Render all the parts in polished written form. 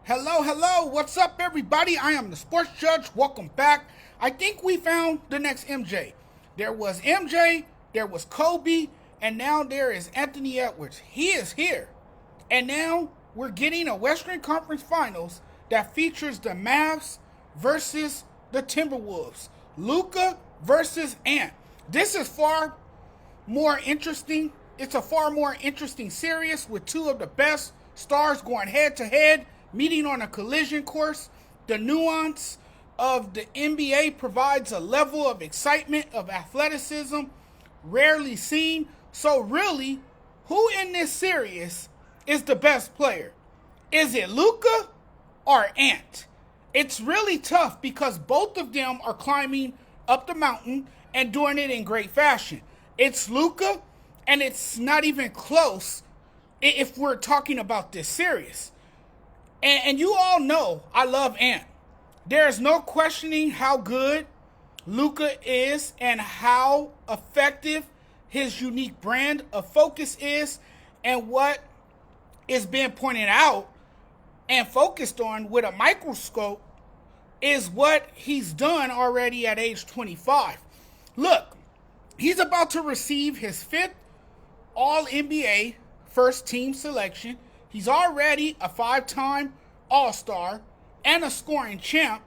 Hello, hello. What's up, everybody? I am the Sports Judge. Welcome back. I think we found the next MJ. There was MJ, there was Kobe, and now there is Anthony Edwards. He is here. And now we're getting a Western Conference Finals that features the Mavs versus the Timberwolves. Luka versus Ant. This is far more interesting. It's a far more interesting series with two of the best stars going head to head, meeting on a collision course. The nuance of the NBA provides a level of excitement, of athleticism rarely seen. So really, who in this series is the best player? Is it Luka or Ant? It's really tough because both of them are climbing up the mountain and doing it in great fashion. It's Luka, and it's not even close if we're talking about this series. And you all know I love Ant. There's no questioning how good Luka is and how effective his unique brand of focus is, and what is being pointed out and focused on with a microscope is what he's done already at age 25. Look, he's about to receive his fifth All-NBA first team selection. He's already a 5-time All-Star and a scoring champ.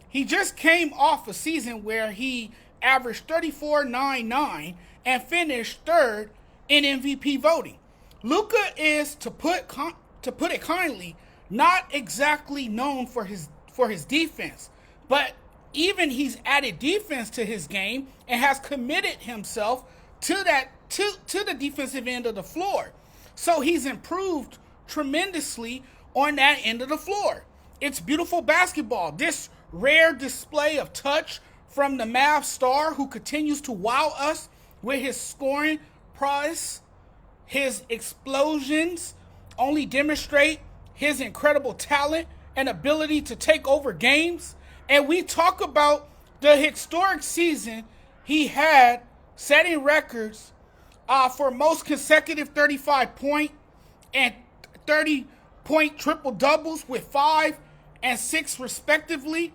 He just came off a season where he averaged 34.99 and finished third in MVP voting. Luka is, to put it kindly, not exactly known for his defense, but even he's added defense to his game and has committed himself to the defensive end of the floor. So he's improved tremendously on that end of the floor. It's beautiful basketball. This rare display of touch from the Mavs star, who continues to wow us with his scoring prowess. His explosions only demonstrate his incredible talent and ability to take over games. And we talk about the historic season he had, setting records for most consecutive 35-point and 30-point triple-doubles with 5 and 6 respectively.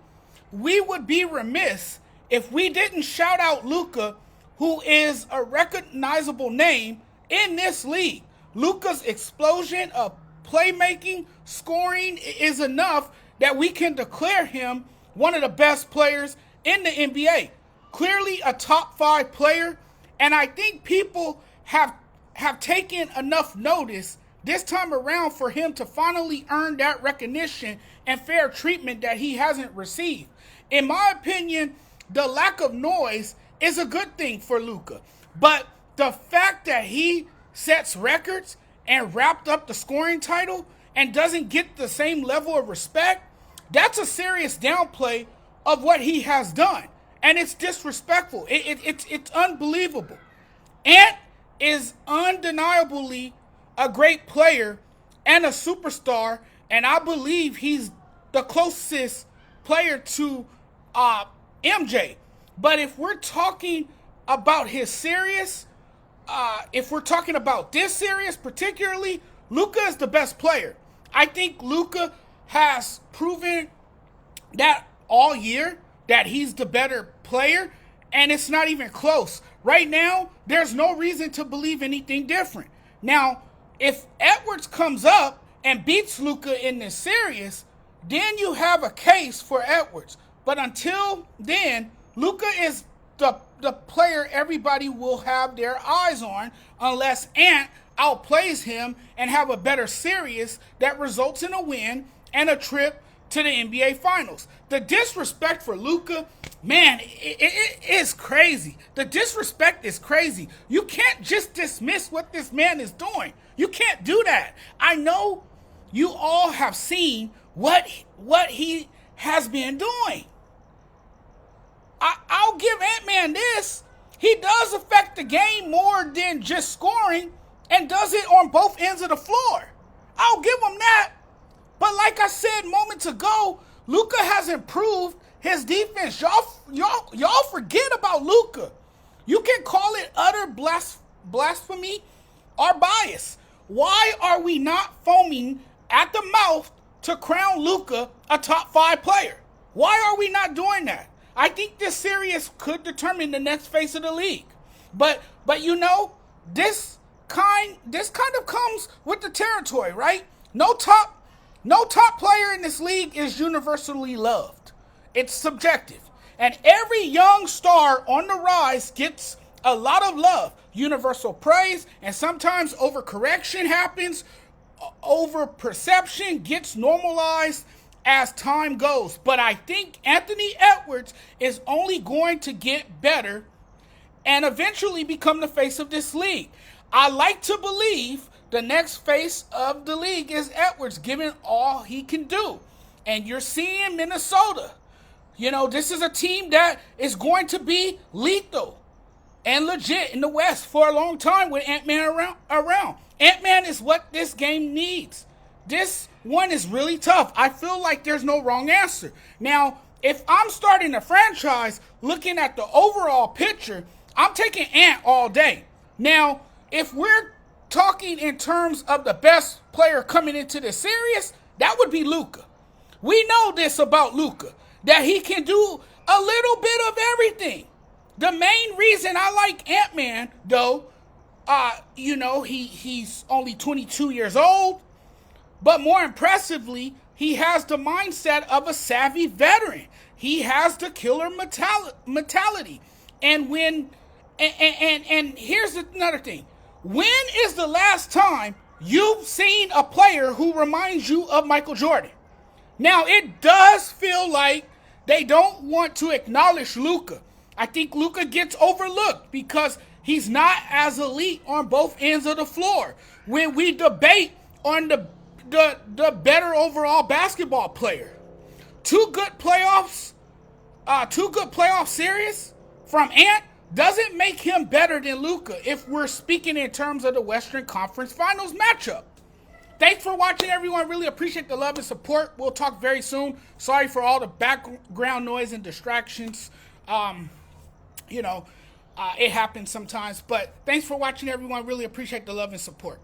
We would be remiss if we didn't shout out Luka, who is a recognizable name in this league. Luka's explosion of playmaking, scoring is enough that we can declare him one of the best players in the NBA. Clearly a top 5 player, and I think people have taken enough notice this time around for him to finally earn that recognition and fair treatment that he hasn't received. In my opinion, the lack of noise is a good thing for Luka, but the fact that he sets records and wrapped up the scoring title and doesn't get the same level of respect, that's a serious downplay of what he has done. And it's disrespectful. It's unbelievable. Ant is undeniably a great player and a superstar, and I believe he's the closest player to MJ. But if we're talking about his series, if we're talking about this series particularly, Luka is the best player. I think Luka has proven that all year that he's the better player, and it's not even close. Right now, there's no reason to believe anything different. Now, if Edwards comes up and beats Luka in this series, then you have a case for Edwards. But until then, Luka is the player everybody will have their eyes on, unless Ant outplays him and have a better series that results in a win and a trip to the NBA Finals. The disrespect for Luka, man, it is crazy. The disrespect is crazy. You can't just dismiss what this man is doing. You can't do that. I know you all have seen what he has been doing. I'll give Ant-Man this. He does affect the game more than just scoring, and does it on both ends of the floor. I'll give him that. But like I said moments ago, Luka has improved his defense. Y'all forget about Luka. You can call it utter blasphemy or bias. Why are we not foaming at the mouth to crown Luka a top 5 player. Why are we not doing that? I think this series could determine the next face of the league. But this kind of comes with the territory, right? No top player in this league is universally loved. It's subjective. And every young star on the rise gets a lot of love, universal praise, and sometimes overcorrection happens. Over perception gets normalized as time goes. But I think Anthony Edwards is only going to get better and eventually become the face of this league. I like to believe the next face of the league is Edwards, given all he can do. And you're seeing Minnesota. This is a team that is going to be lethal and legit in the West for a long time with Ant-Man around. Ant-Man is what this game needs. This one is really tough. I feel like there's no wrong answer. Now, if I'm starting a franchise looking at the overall picture, I'm taking Ant all day. Now, if we're talking in terms of the best player coming into this series, that would be Luka. We know this about Luka, that he can do a little bit of everything. The main reason I like Ant-Man, though, he's only 22 years old, but more impressively, he has the mindset of a savvy veteran. He has the killer mentality. And here's another thing. When is the last time you've seen a player who reminds you of Michael Jordan? Now, it does feel like they don't want to acknowledge Luka. I think Luka gets overlooked because he's not as elite on both ends of the floor. When we debate on the better overall basketball player, two good playoff series from Ant doesn't make him better than Luka if we're speaking in terms of the Western Conference Finals matchup. Thanks for watching, everyone. Really appreciate the love and support. We'll talk very soon. Sorry for all the background noise and distractions. It happens sometimes. But thanks for watching, everyone. Really appreciate the love and support.